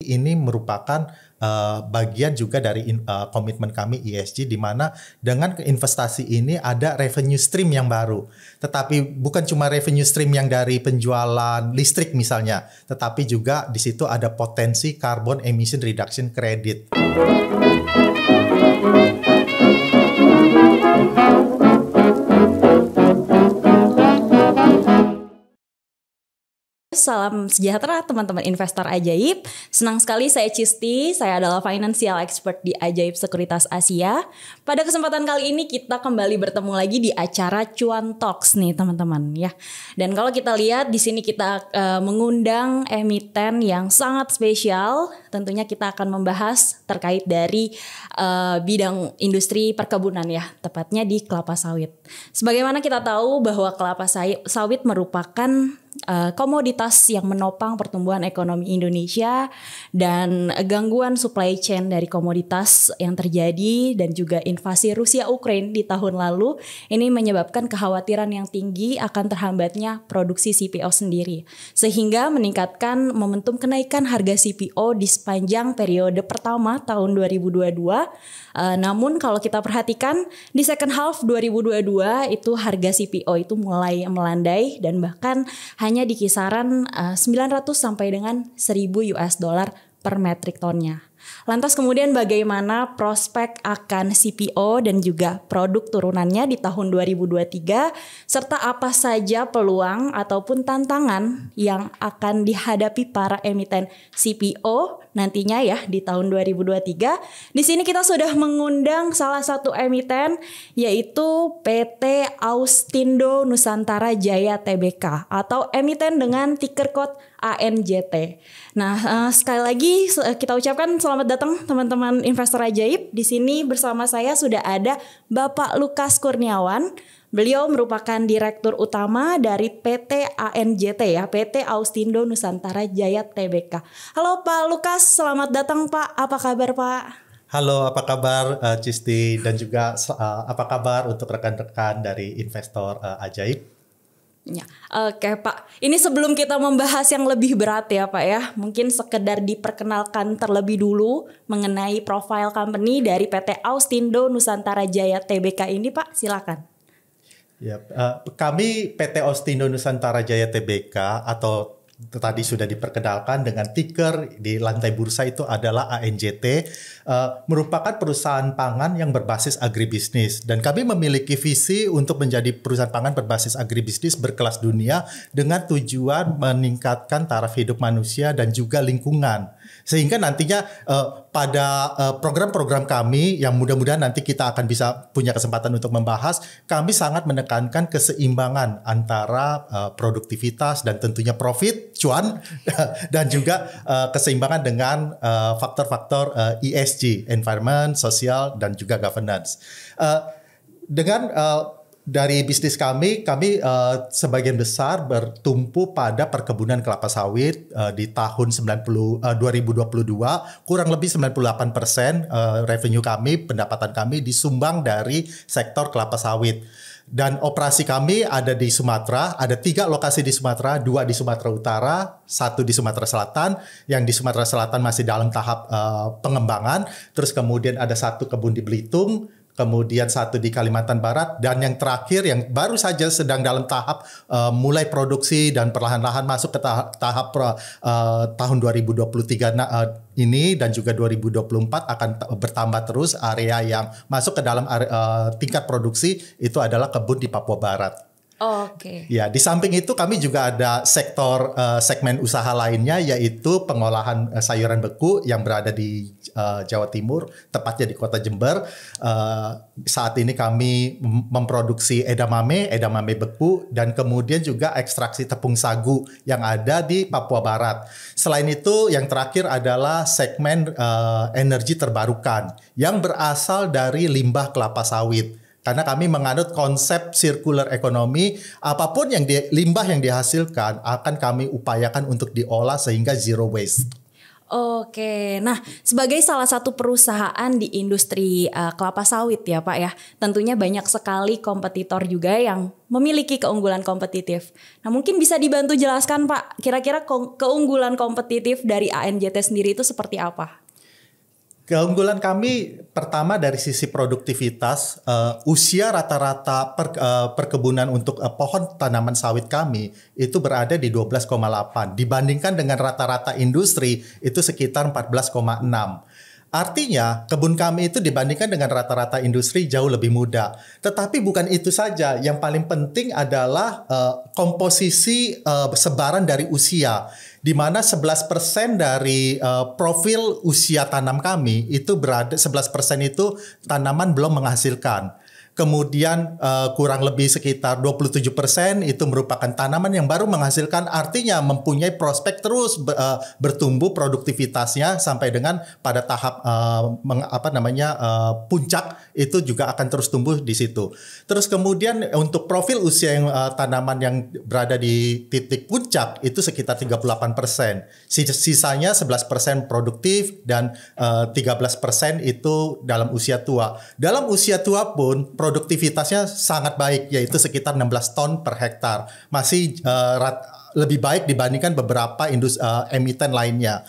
ini merupakan bagian juga dari komitmen kami ESG, di mana dengan investasi ini ada revenue stream yang baru. Tetapi bukan cuma revenue stream yang dari penjualan listrik misalnya, tetapi juga di situ ada potensi carbon emission reduction credit. Salam sejahtera teman-teman investor ajaib. Senang sekali saya Cisti, saya adalah financial expert di Ajaib Sekuritas Asia. Pada kesempatan kali ini kita kembali bertemu lagi di acara Cuan Talks nih teman-teman ya. Dan kalau kita lihat di sini kita mengundang emiten yang sangat spesial. Tentunya kita akan membahas terkait dari bidang industri perkebunan ya, tepatnya di kelapa sawit. Sebagaimana kita tahu bahwa kelapa sawit merupakan komoditas yang menopang pertumbuhan ekonomi Indonesia, dan gangguan supply chain dari komoditas yang terjadi dan juga invasi Rusia Ukraina di tahun lalu ini menyebabkan kekhawatiran yang tinggi akan terhambatnya produksi CPO sendiri, sehingga meningkatkan momentum kenaikan harga CPO di sepanjang periode pertama tahun 2022. Namun kalau kita perhatikan di second half 2022 itu harga CPO itu mulai melandai dan bahkan hanya di kisaran 900 sampai dengan 1000 US dollar per metrik tonnya. Lantas kemudian bagaimana prospek akan CPO dan juga produk turunannya di tahun 2023, serta apa saja peluang ataupun tantangan yang akan dihadapi para emiten CPO nantinya ya di tahun 2023. Di sini kita sudah mengundang salah satu emiten, yaitu PT Austindo Nusantara Jaya Tbk atau emiten dengan ticker code ANJT. Nah, sekali lagi kita ucapkan selamat datang teman-teman investor ajaib. Di sini bersama saya sudah ada Bapak Lukas Kurniawan. Beliau merupakan direktur utama dari PT ANJT ya, PT Austindo Nusantara Jaya Tbk. Halo Pak Lukas, selamat datang Pak. Apa kabar Pak? Halo, apa kabar Cisti, dan juga apa kabar untuk rekan-rekan dari investor ajaib? Ya, oke Pak. Ini sebelum kita membahas yang lebih berat ya Pak ya, mungkin sekedar diperkenalkan terlebih dulu mengenai profile company dari PT Austindo Nusantara Jaya Tbk ini Pak, silakan. Ya, kami PT Austindo Nusantara Jaya Tbk atau tadi sudah diperkenalkan dengan ticker di lantai bursa itu adalah ANJT, merupakan perusahaan pangan yang berbasis agribisnis, dan kami memiliki visi untuk menjadi perusahaan pangan berbasis agribisnis berkelas dunia dengan tujuan meningkatkan taraf hidup manusia dan juga lingkungan, sehingga nantinya pada program-program kami yang mudah-mudahan nanti kita akan bisa punya kesempatan untuk membahas, kami sangat menekankan keseimbangan antara produktivitas dan tentunya profit, cuan, dan juga keseimbangan dengan faktor-faktor ESG, environment, sosial, dan juga governance. Dengan dari bisnis kami sebagian besar bertumpu pada perkebunan kelapa sawit. Di tahun 2022 kurang lebih 98% revenue kami, pendapatan kami disumbang dari sektor kelapa sawit. Dan operasi kami ada di Sumatera, ada 3 lokasi di Sumatera, 2 di Sumatera Utara, 1 di Sumatera Selatan. Yang di Sumatera Selatan masih dalam tahap pengembangan. Terus kemudian ada 1 kebun di Belitung, kemudian 1 di Kalimantan Barat, dan yang terakhir yang baru saja sedang dalam tahap mulai produksi dan perlahan-lahan masuk ke tahap tahun 2023 ini dan juga 2024 akan bertambah terus area yang masuk ke dalam tingkat produksi, itu adalah kebun di Papua Barat. Oke. Ya, di samping itu kami juga ada sektor segmen usaha lainnya, yaitu pengolahan sayuran beku yang berada di Jawa Timur, tepatnya di Kota Jember. Saat ini kami memproduksi edamame beku, dan kemudian juga ekstraksi tepung sagu yang ada di Papua Barat. Selain itu, yang terakhir adalah segmen energi terbarukan yang berasal dari limbah kelapa sawit. Karena kami menganut konsep circular economy, apapun limbah yang dihasilkan akan kami upayakan untuk diolah sehingga zero waste. Oke, nah sebagai salah satu perusahaan di industri kelapa sawit ya Pak ya, tentunya banyak sekali kompetitor juga yang memiliki keunggulan kompetitif. Nah mungkin bisa dibantu jelaskan Pak, kira-kira keunggulan kompetitif dari ANJT sendiri itu seperti apa? Keunggulan kami pertama dari sisi produktivitas, usia rata-rata perkebunan untuk pohon tanaman sawit kami itu berada di 12,8 dibandingkan dengan rata-rata industri itu sekitar 14,6. Artinya kebun kami itu dibandingkan dengan rata-rata industri jauh lebih muda. Tetapi bukan itu saja, yang paling penting adalah komposisi sebaran dari usia, di mana 11% dari profil usia tanam kami itu berada 11% itu tanaman belum menghasilkan. Kemudian kurang lebih sekitar 27% itu merupakan tanaman yang baru menghasilkan, artinya mempunyai prospek terus bertumbuh produktivitasnya sampai dengan pada tahap puncak itu juga akan terus tumbuh di situ. Terus kemudian untuk profil usia yang tanaman yang berada di titik puncak itu sekitar 38%. Sisanya 11% produktif dan 13% itu dalam usia tua. Dalam usia tua pun produktivitasnya sangat baik, yaitu sekitar 16 ton per hektar. Masih lebih baik dibandingkan beberapa emiten lainnya.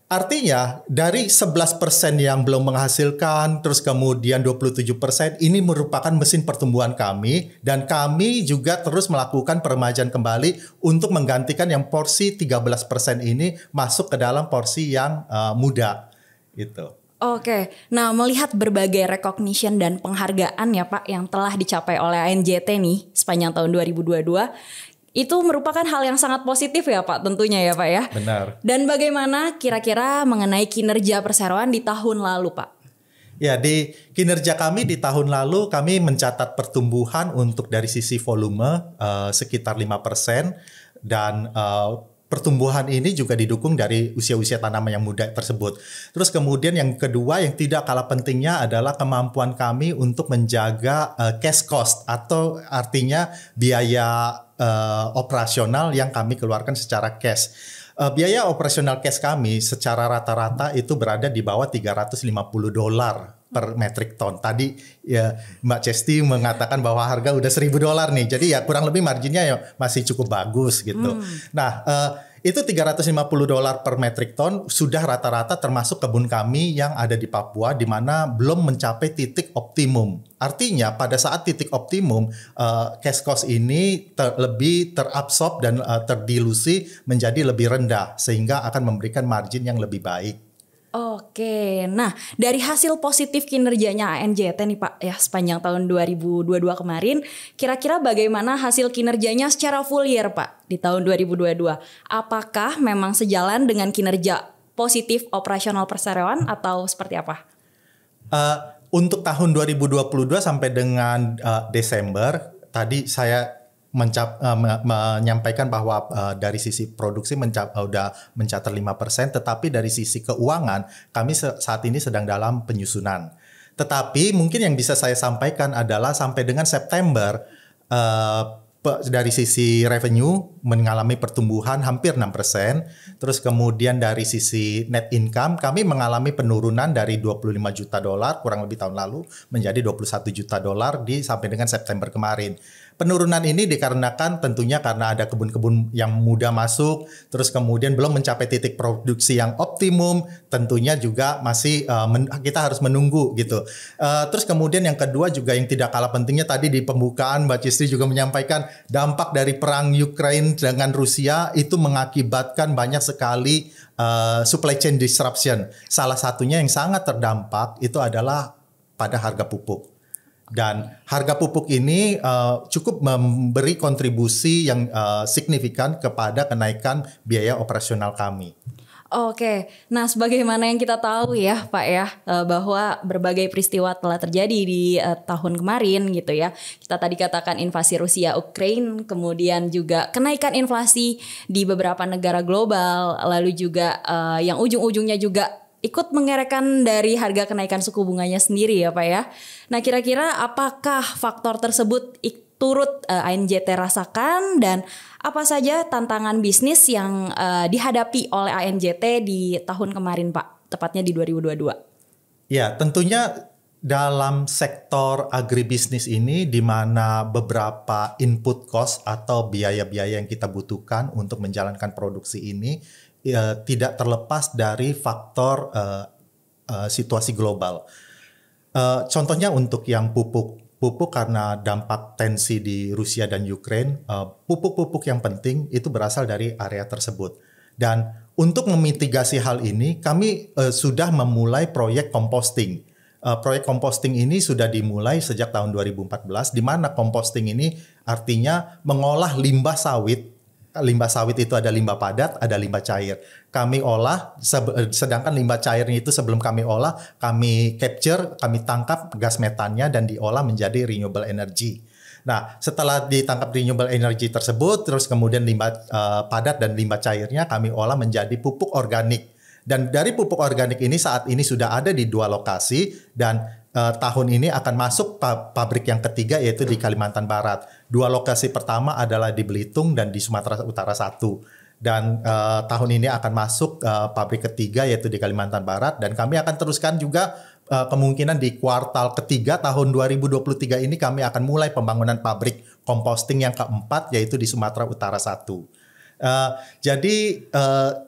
Artinya dari 11% yang belum menghasilkan, terus kemudian 27% ini merupakan mesin pertumbuhan kami, dan kami juga terus melakukan peremajaan kembali untuk menggantikan yang porsi 13% ini masuk ke dalam porsi yang muda gitu. Oke, nah melihat berbagai recognition dan penghargaan ya Pak yang telah dicapai oleh ANJT nih sepanjang tahun 2022, itu merupakan hal yang sangat positif ya Pak tentunya ya Pak ya. Benar. Dan bagaimana kira-kira mengenai kinerja perseroan di tahun lalu Pak? Ya, di kinerja kami di tahun lalu kami mencatat pertumbuhan untuk dari sisi volume sekitar 5%, dan pertumbuhan ini juga didukung dari usia-usia tanaman yang muda tersebut. Terus kemudian yang kedua yang tidak kalah pentingnya adalah kemampuan kami untuk menjaga cash cost, atau artinya biaya operasional yang kami keluarkan secara cash. Biaya operasional cash kami secara rata-rata itu berada di bawah $350 per metric ton. Tadi ya Mbak Cesti mengatakan bahwa harga udah $1.000 nih. Jadi ya kurang lebih marginnya ya masih cukup bagus gitu. Nah, itu $350 per metric ton sudah rata-rata termasuk kebun kami yang ada di Papua, di mana belum mencapai titik optimum. Artinya pada saat titik optimum cash cost ini lebih terabsorb dan terdilusi menjadi lebih rendah, sehingga akan memberikan margin yang lebih baik. Oke, nah dari hasil positif kinerjanya ANJT nih Pak ya sepanjang tahun 2022 kemarin, kira-kira bagaimana hasil kinerjanya secara full year Pak di tahun 2022? Apakah memang sejalan dengan kinerja positif operasional perseroan atau seperti apa? Untuk tahun 2022 sampai dengan Desember, tadi saya menyampaikan bahwa dari sisi produksi udah mencatat 5%, tetapi dari sisi keuangan kami saat ini sedang dalam penyusunan. Tetapi mungkin yang bisa saya sampaikan adalah sampai dengan September dari sisi revenue mengalami pertumbuhan hampir 6%. Terus kemudian dari sisi net income kami mengalami penurunan dari $25 juta kurang lebih tahun lalu menjadi $21 juta sampai dengan September kemarin. Penurunan ini dikarenakan tentunya karena ada kebun-kebun yang muda masuk, terus kemudian belum mencapai titik produksi yang optimum, tentunya juga masih kita harus menunggu gitu. Terus kemudian yang kedua juga yang tidak kalah pentingnya, tadi di pembukaan Mbak Cistri juga menyampaikan dampak dari perang Ukraine dengan Rusia itu mengakibatkan banyak sekali supply chain disruption. Salah satunya yang sangat terdampak itu adalah pada harga pupuk. Dan harga pupuk ini cukup memberi kontribusi yang signifikan kepada kenaikan biaya operasional kami. Oke, nah sebagaimana yang kita tahu ya Pak ya, bahwa berbagai peristiwa telah terjadi di tahun kemarin gitu ya. Kita tadi katakan invasi Rusia Ukraine, kemudian juga kenaikan inflasi di beberapa negara global, lalu juga yang ujung-ujungnya juga ikut mengerekkan dari harga kenaikan suku bunganya sendiri ya Pak ya. Nah kira-kira apakah faktor tersebut turut ANJT rasakan dan apa saja tantangan bisnis yang dihadapi oleh ANJT di tahun kemarin Pak, tepatnya di 2022? Ya, tentunya dalam sektor agribisnis ini di mana beberapa input cost atau biaya-biaya yang kita butuhkan untuk menjalankan produksi ini tidak terlepas dari faktor situasi global. Contohnya untuk yang pupuk karena dampak tensi di Rusia dan Ukraine, pupuk-pupuk yang penting itu berasal dari area tersebut. Dan untuk memitigasi hal ini, kami sudah memulai proyek composting. Proyek composting ini sudah dimulai sejak tahun 2014, di mana composting ini artinya mengolah limbah sawit. Limbah sawit itu ada limbah padat, ada limbah cair. Kami olah, sedangkan limbah cairnya itu sebelum kami olah, kami capture, kami tangkap gas metannya dan diolah menjadi renewable energy. Nah, setelah ditangkap renewable energy tersebut, terus kemudian limbah padat dan limbah cairnya kami olah menjadi pupuk organik. Dan dari pupuk organik ini saat ini sudah ada di 2 lokasi dan tahun ini akan masuk pabrik yang ketiga yaitu di Kalimantan Barat. 2 lokasi pertama adalah di Belitung dan di Sumatera Utara 1. Dan tahun ini akan masuk pabrik ketiga yaitu di Kalimantan Barat dan kami akan teruskan juga kemungkinan di kuartal ketiga tahun 2023 ini kami akan mulai pembangunan pabrik composting yang keempat yaitu di Sumatera Utara 1. Jadi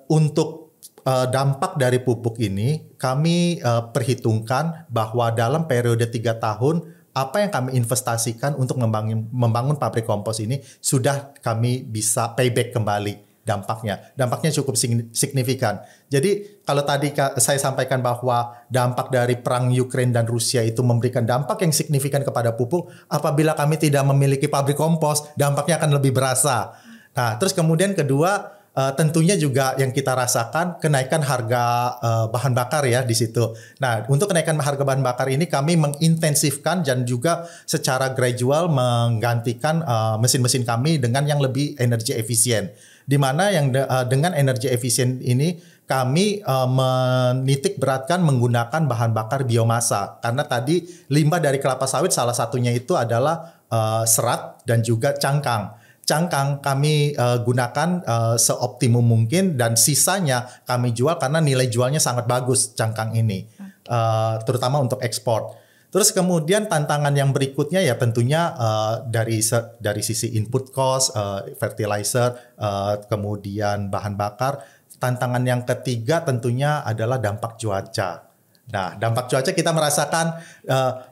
untuk dampak dari pupuk ini kami perhitungkan bahwa dalam periode 3 tahun apa yang kami investasikan untuk membangun pabrik kompos ini sudah kami bisa payback kembali dampaknya. Dampaknya cukup signifikan. Jadi kalau tadi saya sampaikan bahwa dampak dari perang Ukraine dan Rusia itu memberikan dampak yang signifikan kepada pupuk, apabila kami tidak memiliki pabrik kompos, dampaknya akan lebih berasa. Nah, terus kemudian kedua, tentunya juga yang kita rasakan kenaikan harga bahan bakar ya di situ. Nah, untuk kenaikan harga bahan bakar ini kami mengintensifkan dan juga secara gradual menggantikan mesin-mesin kami dengan yang lebih energi efisien. Di mana yang dengan energi efisien ini kami menitik beratkan menggunakan bahan bakar biomasa. Karena tadi limbah dari kelapa sawit salah satunya itu adalah serat dan juga cangkang. Cangkang kami gunakan seoptimum mungkin dan sisanya kami jual karena nilai jualnya sangat bagus cangkang ini, terutama untuk ekspor. Terus kemudian tantangan yang berikutnya ya tentunya dari sisi input cost, fertilizer, kemudian bahan bakar. Tantangan yang ketiga tentunya adalah dampak cuaca. Nah, dampak cuaca kita merasakan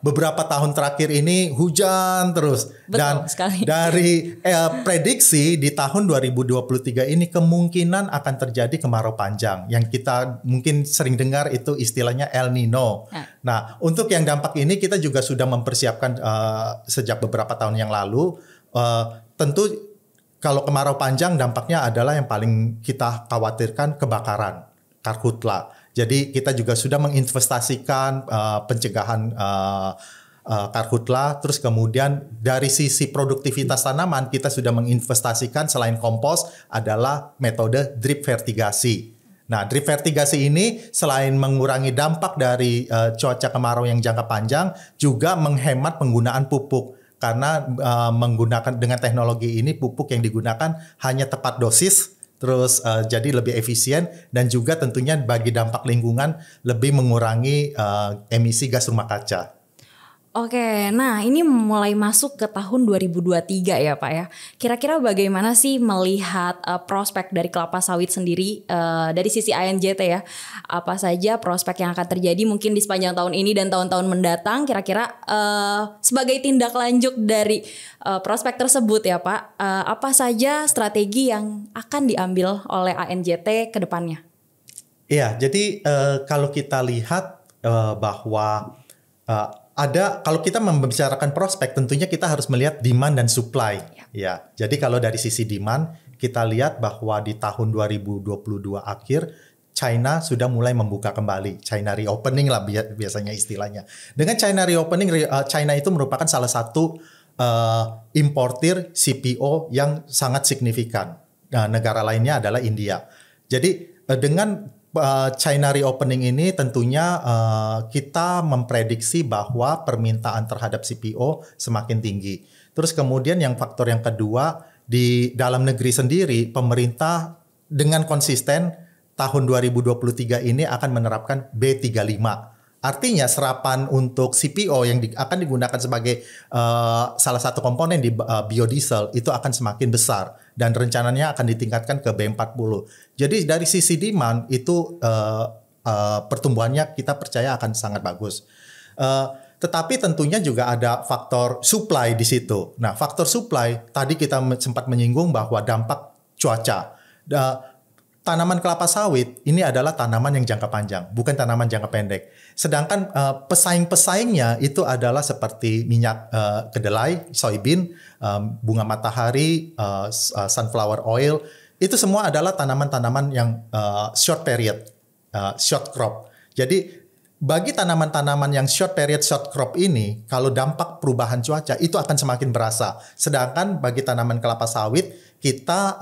beberapa tahun terakhir ini hujan terus. Betul dan sekali. Dari prediksi di tahun 2023 ini kemungkinan akan terjadi kemarau panjang yang kita mungkin sering dengar itu istilahnya El Nino. Nah, untuk yang dampak ini kita juga sudah mempersiapkan sejak beberapa tahun yang lalu. Tentu kalau kemarau panjang dampaknya adalah yang paling kita khawatirkan kebakaran, karhutla. Jadi kita juga sudah menginvestasikan pencegahan karhutla. Terus kemudian dari sisi produktivitas tanaman kita sudah menginvestasikan selain kompos adalah metode drip vertigasi. Nah, drip vertigasi ini selain mengurangi dampak dari cuaca kemarau yang jangka panjang juga menghemat penggunaan pupuk. Karena menggunakan dengan teknologi ini pupuk yang digunakan hanya tepat dosis. Terus jadi lebih efisien dan juga tentunya bagi dampak lingkungan lebih mengurangi emisi gas rumah kaca. Oke, nah ini mulai masuk ke tahun 2023 ya Pak ya. Kira-kira bagaimana sih melihat prospek dari kelapa sawit sendiri dari sisi ANJT ya? Apa saja prospek yang akan terjadi mungkin di sepanjang tahun ini dan tahun-tahun mendatang kira-kira sebagai tindak lanjut dari prospek tersebut ya Pak. Apa saja strategi yang akan diambil oleh ANJT ke depannya? Iya, jadi kalau kita lihat bahwa kalau kita membicarakan prospek tentunya kita harus melihat demand dan supply. Ya. Jadi kalau dari sisi demand kita lihat bahwa di tahun 2022 akhir China sudah mulai membuka kembali. China reopening lah biasanya istilahnya. Dengan China reopening, China itu merupakan salah satu importir CPO yang sangat signifikan. Nah, negara lainnya adalah India. Jadi dengan China reopening ini tentunya kita memprediksi bahwa permintaan terhadap CPO semakin tinggi. Terus kemudian yang faktor yang kedua, di dalam negeri sendiri pemerintah dengan konsisten tahun 2023 ini akan menerapkan B35. Artinya serapan untuk CPO yang akan digunakan sebagai salah satu komponen di biodiesel itu akan semakin besar dan rencananya akan ditingkatkan ke B40. Jadi dari sisi demand itu pertumbuhannya kita percaya akan sangat bagus. Tetapi tentunya juga ada faktor supply di situ. Nah, faktor supply tadi kita sempat menyinggung bahwa dampak cuaca. Tanaman kelapa sawit ini adalah tanaman yang jangka panjang, bukan tanaman jangka pendek. Sedangkan pesaing-pesaingnya itu adalah seperti minyak kedelai, soybean, bunga matahari, sunflower oil. Itu semua adalah tanaman-tanaman yang short period, short crop. Jadi bagi tanaman-tanaman yang short period, short crop ini, kalau dampak perubahan cuaca itu akan semakin berasa. Sedangkan bagi tanaman kelapa sawit, kita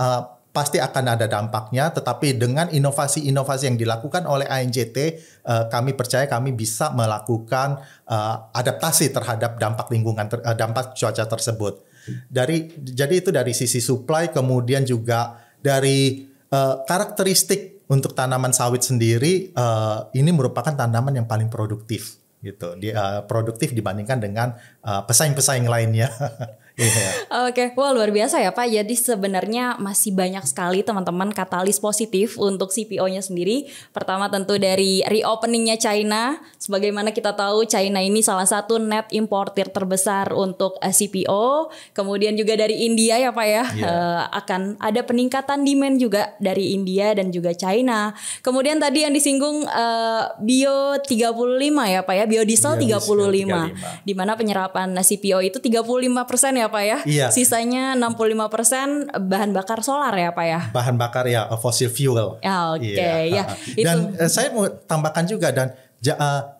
pasti akan ada dampaknya, tetapi dengan inovasi-inovasi yang dilakukan oleh ANJT, kami percaya kami bisa melakukan adaptasi terhadap dampak lingkungan, dampak cuaca tersebut. Jadi itu dari sisi supply, kemudian juga dari karakteristik untuk tanaman sawit sendiri, ini merupakan tanaman yang paling produktif, gitu. Produktif dibandingkan dengan pesaing-pesaing lainnya. Oke, wah luar biasa ya Pak. Jadi sebenarnya masih banyak sekali teman-teman katalis positif untuk CPO-nya sendiri. Pertama tentu dari reopeningnya China. Sebagaimana kita tahu China ini salah satu net importer terbesar untuk CPO. Kemudian juga dari India ya Pak ya. Akan ada peningkatan demand juga dari India dan juga China. Kemudian tadi yang disinggung bio 35 ya Pak ya. Biodiesel 35. Di mana penyerapan CPO itu 35% ya Pak ya. Iya. Sisanya 65% bahan bakar solar ya Pak ya. Bahan bakar ya, fossil fuel. Oke, ya. Dan saya mau tambahkan juga, dan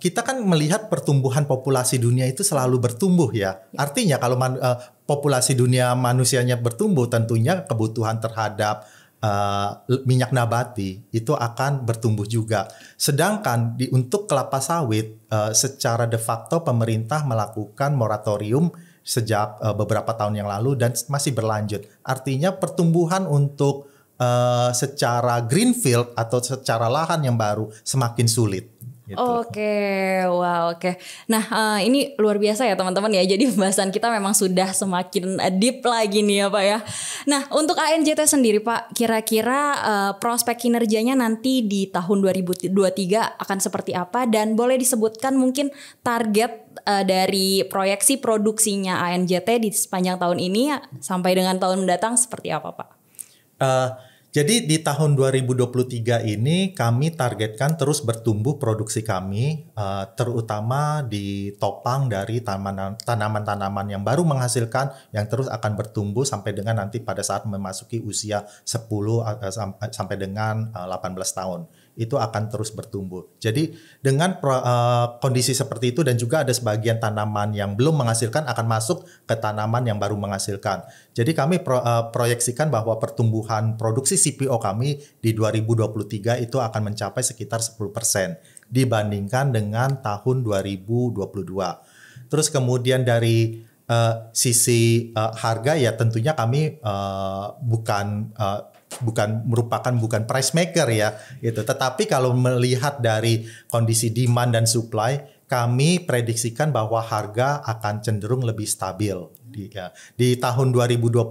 kita kan melihat pertumbuhan populasi dunia itu selalu bertumbuh ya. Artinya kalau populasi dunia manusianya bertumbuh, tentunya kebutuhan terhadap minyak nabati itu akan bertumbuh juga. Sedangkan untuk kelapa sawit, secara de facto pemerintah melakukan moratorium sejak beberapa tahun yang lalu dan masih berlanjut. Artinya pertumbuhan untuk secara greenfield atau secara lahan yang baru semakin sulit. Gitu. Oke. Nah ini luar biasa ya teman-teman ya. Jadi pembahasan kita memang sudah semakin deep lagi nih ya Pak ya. Nah untuk ANJT sendiri Pak, kira-kira prospek kinerjanya nanti di tahun 2023 akan seperti apa? Dan boleh disebutkan mungkin target dari proyeksi produksinya ANJT di sepanjang tahun ini sampai dengan tahun mendatang seperti apa Pak? Jadi di tahun 2023 ini kami targetkan terus bertumbuh produksi kami, terutama ditopang dari tanaman-tanaman yang baru menghasilkan, yang terus akan bertumbuh sampai dengan nanti pada saat memasuki usia 10 sampai dengan 18 tahun. Itu akan terus bertumbuh. Jadi dengan kondisi seperti itu, dan juga ada sebagian tanaman yang belum menghasilkan akan masuk ke tanaman yang baru menghasilkan. Jadi kami proyeksikan bahwa pertumbuhan produksi CPO kami di 2023 itu akan mencapai sekitar 10% dibandingkan dengan tahun 2022. Terus kemudian dari sisi harga ya tentunya kami bukan price maker ya gitu. Tetapi kalau melihat dari kondisi demand dan supply, kami prediksikan bahwa harga akan cenderung lebih stabil. Di tahun 2022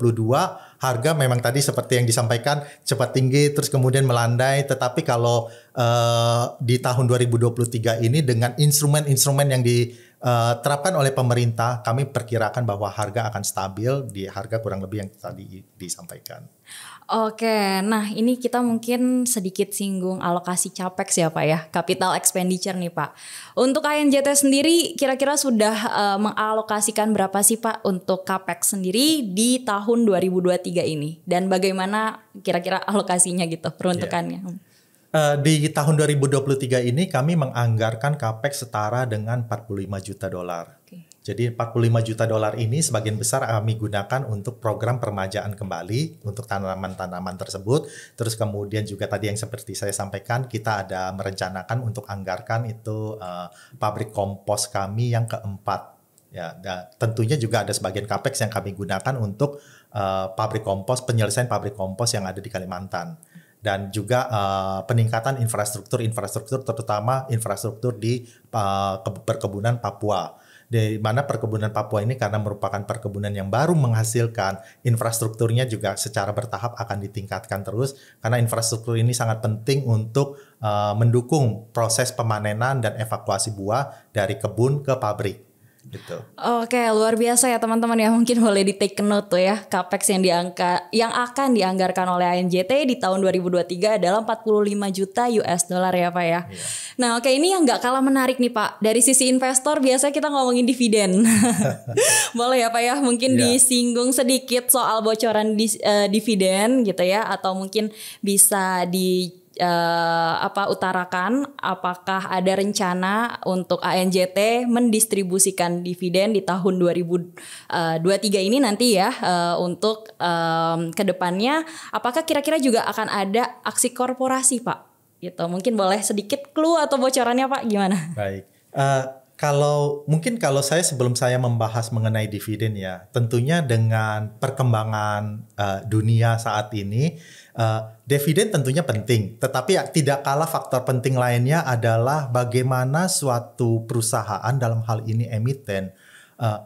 harga memang tadi seperti yang disampaikan cepat tinggi terus kemudian melandai, tetapi kalau di tahun 2023 ini dengan instrumen-instrumen yang diterapkan oleh pemerintah, kami perkirakan bahwa harga akan stabil di harga kurang lebih yang tadi disampaikan. Oke, nah ini kita mungkin sedikit singgung alokasi capex ya Pak ya, capital expenditure nih Pak. Untuk ANJT sendiri kira-kira sudah mengalokasikan berapa sih Pak untuk capex sendiri di tahun 2023 ini? Dan bagaimana kira-kira alokasinya gitu, peruntukannya? Di tahun 2023 ini kami menganggarkan capex setara dengan 45 juta dolar. Jadi 45 juta dolar ini sebagian besar kami gunakan untuk program permajaan kembali untuk tanaman-tanaman tersebut. Terus kemudian juga tadi yang seperti saya sampaikan, kita ada merencanakan untuk anggarkan itu pabrik kompos kami yang keempat Ya, dan tentunya juga ada sebagian capex yang kami gunakan untuk pabrik kompos, penyelesaian pabrik kompos yang ada di Kalimantan. Dan juga peningkatan infrastruktur terutama infrastruktur di perkebunan Papua. Di mana perkebunan Papua ini karena merupakan perkebunan yang baru menghasilkan, infrastrukturnya juga secara bertahap akan ditingkatkan terus karena infrastruktur ini sangat penting untuk mendukung proses pemanenan dan evakuasi buah dari kebun ke pabrik. Gitu. Oke, luar biasa ya teman-teman ya. Mungkin boleh di take note tuh ya. Capex yang akan dianggarkan oleh ANJT di tahun 2023 adalah 45 juta US dollar ya Pak ya. Iya. Nah oke, ini yang gak kalah menarik nih Pak. Dari sisi investor biasanya kita ngomongin dividen. Boleh ya Pak ya. Mungkin disinggung sedikit soal bocoran dividen gitu ya. Atau mungkin bisa utarakan apakah ada rencana untuk ANJT mendistribusikan dividen di tahun 2023 ini nanti ya, untuk kedepannya apakah kira-kira juga akan ada aksi korporasi Pak gitu. Mungkin boleh sedikit clue atau bocorannya Pak, gimana? Baik, kalau saya sebelum saya membahas mengenai dividen ya, tentunya dengan perkembangan dunia saat ini, dividen tentunya penting, tetapi tidak kalah faktor penting lainnya adalah bagaimana suatu perusahaan, dalam hal ini emiten,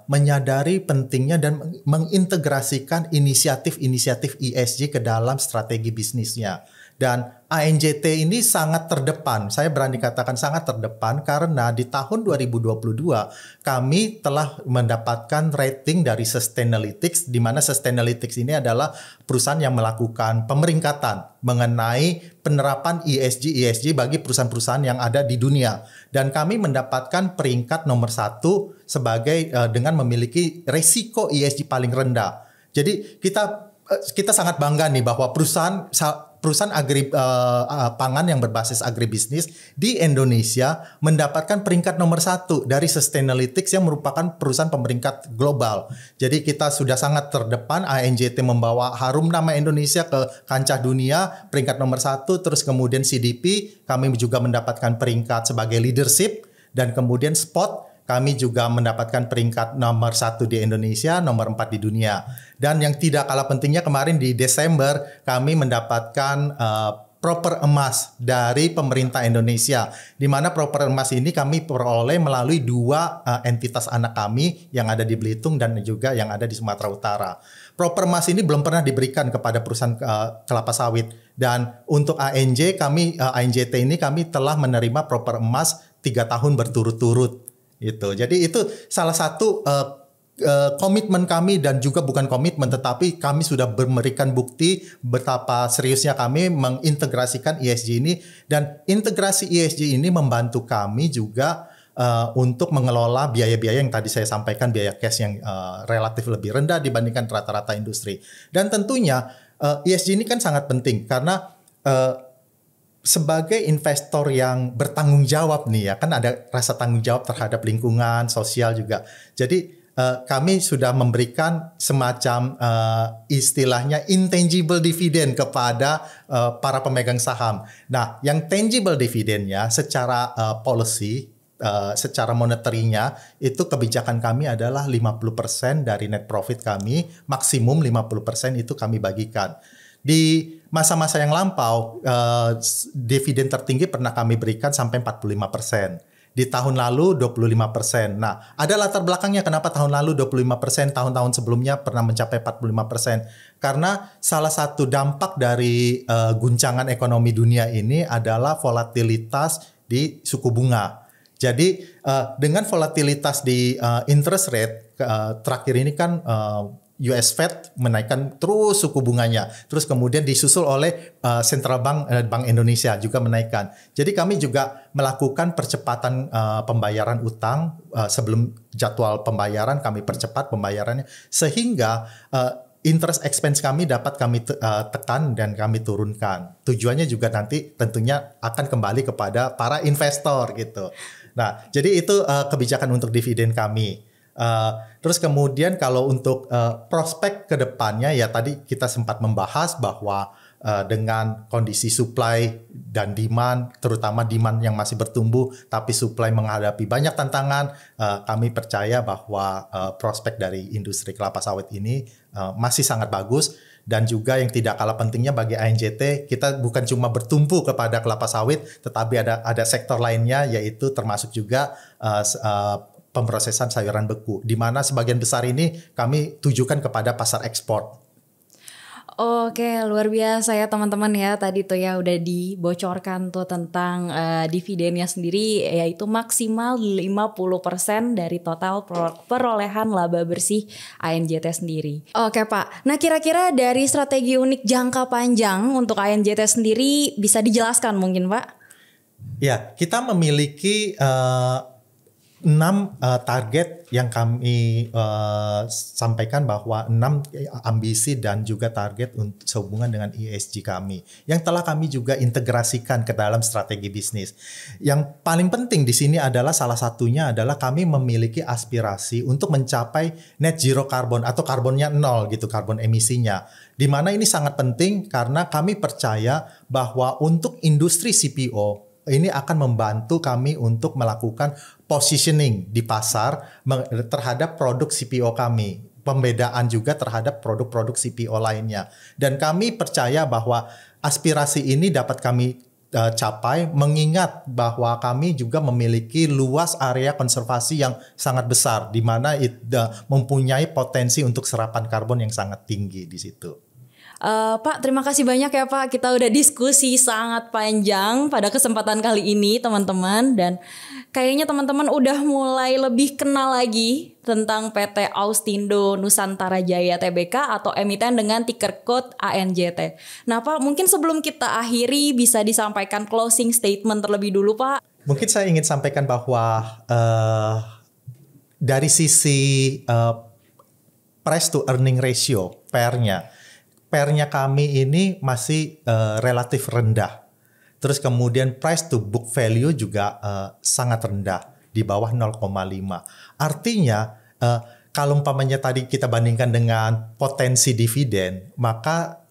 menyadari pentingnya dan mengintegrasikan inisiatif-inisiatif ESG ke dalam strategi bisnisnya. Dan ANJT ini sangat terdepan, saya berani katakan sangat terdepan karena di tahun 2022 kami telah mendapatkan rating dari Sustainalytics, di mana Sustainalytics ini adalah perusahaan yang melakukan pemeringkatan mengenai penerapan ESG bagi perusahaan-perusahaan yang ada di dunia. Dan kami mendapatkan peringkat nomor 1 sebagai dengan memiliki resiko ESG paling rendah. Jadi kita sangat bangga nih bahwa perusahaan pangan yang berbasis agribisnis di Indonesia mendapatkan peringkat nomor 1 dari Sustainalytics yang merupakan perusahaan pemeringkat global. Jadi kita sudah sangat terdepan, ANJT membawa harum nama Indonesia ke kancah dunia, peringkat nomor 1, terus kemudian CDP kami juga mendapatkan peringkat sebagai leadership, dan kemudian Spot kami juga mendapatkan peringkat nomor 1 di Indonesia, nomor 4 di dunia. Dan yang tidak kalah pentingnya, kemarin di Desember kami mendapatkan proper emas dari pemerintah Indonesia. Di mana proper emas ini kami peroleh melalui 2 entitas anak kami yang ada di Belitung dan juga yang ada di Sumatera Utara. Proper emas ini belum pernah diberikan kepada perusahaan kelapa sawit. Dan untuk ANJT ini kami telah menerima proper emas 3 tahun berturut-turut. Jadi itu salah satu komitmen kami, dan juga bukan komitmen tetapi kami sudah memberikan bukti betapa seriusnya kami mengintegrasikan ESG ini, dan integrasi ESG ini membantu kami juga untuk mengelola biaya-biaya yang tadi saya sampaikan, biaya cash yang relatif lebih rendah dibandingkan rata-rata industri. Dan tentunya ESG ini kan sangat penting karena sebagai investor yang bertanggung jawab nih ya, kan ada rasa tanggung jawab terhadap lingkungan, sosial juga. Jadi kami sudah memberikan semacam istilahnya intangible dividend kepada para pemegang saham. Nah, yang tangible dividennya secara policy, secara monetarinya itu kebijakan kami adalah 50% dari net profit kami, maksimum 50% itu kami bagikan. Di masa-masa yang lampau, dividen tertinggi pernah kami berikan sampai 45%. Di tahun lalu 25%. Nah, ada latar belakangnya kenapa tahun lalu 25%, tahun-tahun sebelumnya pernah mencapai 45%. Karena salah satu dampak dari guncangan ekonomi dunia ini adalah volatilitas di suku bunga. Jadi dengan volatilitas di interest rate, terakhir ini kan US Fed menaikkan terus suku bunganya, terus kemudian disusul oleh Central Bank Indonesia juga menaikkan. Jadi kami juga melakukan percepatan pembayaran utang sebelum jadwal pembayaran, kami percepat pembayarannya sehingga interest expense kami dapat kami tekan dan kami turunkan. Tujuannya juga nanti tentunya akan kembali kepada para investor gitu. Nah, jadi itu kebijakan untuk dividen kami. Terus kemudian kalau untuk prospek ke depannya ya tadi kita sempat membahas bahwa dengan kondisi supply dan demand, terutama demand yang masih bertumbuh, tapi supply menghadapi banyak tantangan, kami percaya bahwa prospek dari industri kelapa sawit ini masih sangat bagus. Dan juga yang tidak kalah pentingnya bagi ANJT, kita bukan cuma bertumpu kepada kelapa sawit, tetapi ada sektor lainnya, yaitu termasuk juga pemrosesan sayuran beku, di mana sebagian besar ini kami tujukan kepada pasar ekspor. Oke, luar biasa ya teman-teman ya. Tadi tuh ya udah dibocorkan tuh tentang dividennya sendiri, yaitu maksimal 50% dari total perolehan laba bersih ANJT sendiri. Oke Pak, nah kira-kira dari strategi unik jangka panjang untuk ANJT sendiri bisa dijelaskan mungkin Pak? Ya, kita memiliki 6 target yang kami sampaikan, bahwa 6 ambisi dan juga target untuk sehubungan dengan ESG kami yang telah kami juga integrasikan ke dalam strategi bisnis. Yang paling penting di sini adalah salah satunya adalah kami memiliki aspirasi untuk mencapai net zero carbon atau karbonnya 0 gitu, karbon emisinya. Di mana ini sangat penting karena kami percaya bahwa untuk industri CPO ini akan membantu kami untuk melakukan positioning di pasar terhadap produk CPO kami. Pembedaan juga terhadap produk-produk CPO lainnya. Dan kami percaya bahwa aspirasi ini dapat kami capai mengingat bahwa kami juga memiliki luas area konservasi yang sangat besar, di mana mempunyai potensi untuk serapan karbon yang sangat tinggi di situ. Pak, terima kasih banyak ya Pak. Kita udah diskusi sangat panjang pada kesempatan kali ini teman-teman. Dan kayaknya teman-teman udah mulai lebih kenal lagi tentang PT Austindo Nusantara Jaya Tbk atau emiten dengan ticker code ANJT. Nah Pak, mungkin sebelum kita akhiri bisa disampaikan closing statement terlebih dulu Pak. Mungkin saya ingin sampaikan bahwa dari sisi price to earning ratio, PER-nya kami ini masih relatif rendah. Terus kemudian price to book value juga sangat rendah, di bawah 0,5. Artinya kalau umpamanya tadi kita bandingkan dengan potensi dividen, maka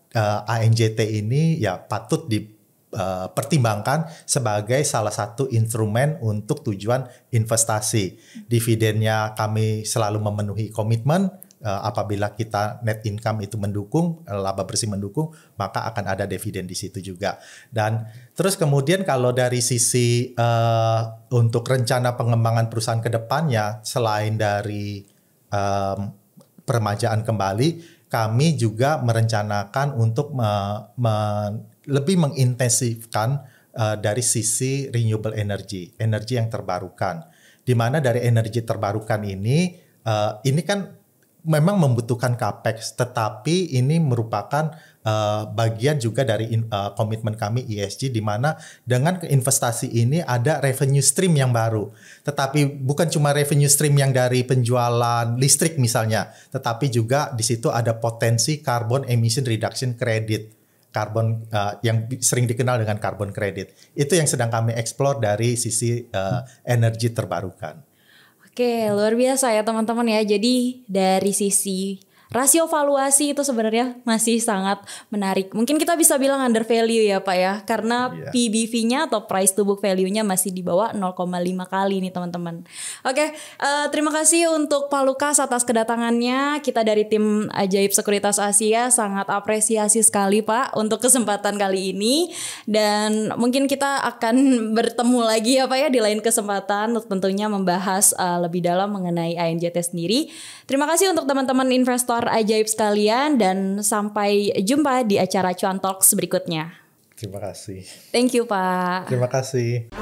ANJT ini ya patut dipertimbangkan sebagai salah satu instrumen untuk tujuan investasi. Dividennya kami selalu memenuhi komitmen. Apabila kita net income itu mendukung, laba bersih mendukung, maka akan ada dividen di situ juga. Dan terus kemudian kalau dari sisi untuk rencana pengembangan perusahaan ke depannya, selain dari peremajaan kembali, kami juga merencanakan untuk lebih mengintensifkan dari sisi renewable energy yang terbarukan. Di mana dari energi terbarukan ini kan memang membutuhkan capex, tetapi ini merupakan bagian juga dari komitmen kami ESG, di mana dengan investasi ini ada revenue stream yang baru. Tetapi bukan cuma revenue stream yang dari penjualan listrik misalnya, tetapi juga di situ ada potensi carbon emission reduction credit, karbon yang sering dikenal dengan carbon credit. Itu yang sedang kami explore dari sisi energi terbarukan. Oke, luar biasa ya teman-teman ya. Jadi dari sisi rasio valuasi itu sebenarnya masih sangat menarik. Mungkin kita bisa bilang under value ya Pak ya. Karena PBV-nya atau price to book value-nya masih di bawah 0,5 kali nih teman-teman. Oke, terima kasih untuk Pak Lukas atas kedatangannya. Kita dari tim Ajaib Sekuritas Asia sangat apresiasi sekali Pak untuk kesempatan kali ini. Dan mungkin kita akan bertemu lagi ya Pak ya di lain kesempatan, tentunya membahas lebih dalam mengenai ANJT sendiri. Terima kasih untuk teman-teman investor ajaib sekalian dan sampai jumpa di acara Cuan Talks berikutnya. Terima kasih. Thank you Pak. Terima kasih.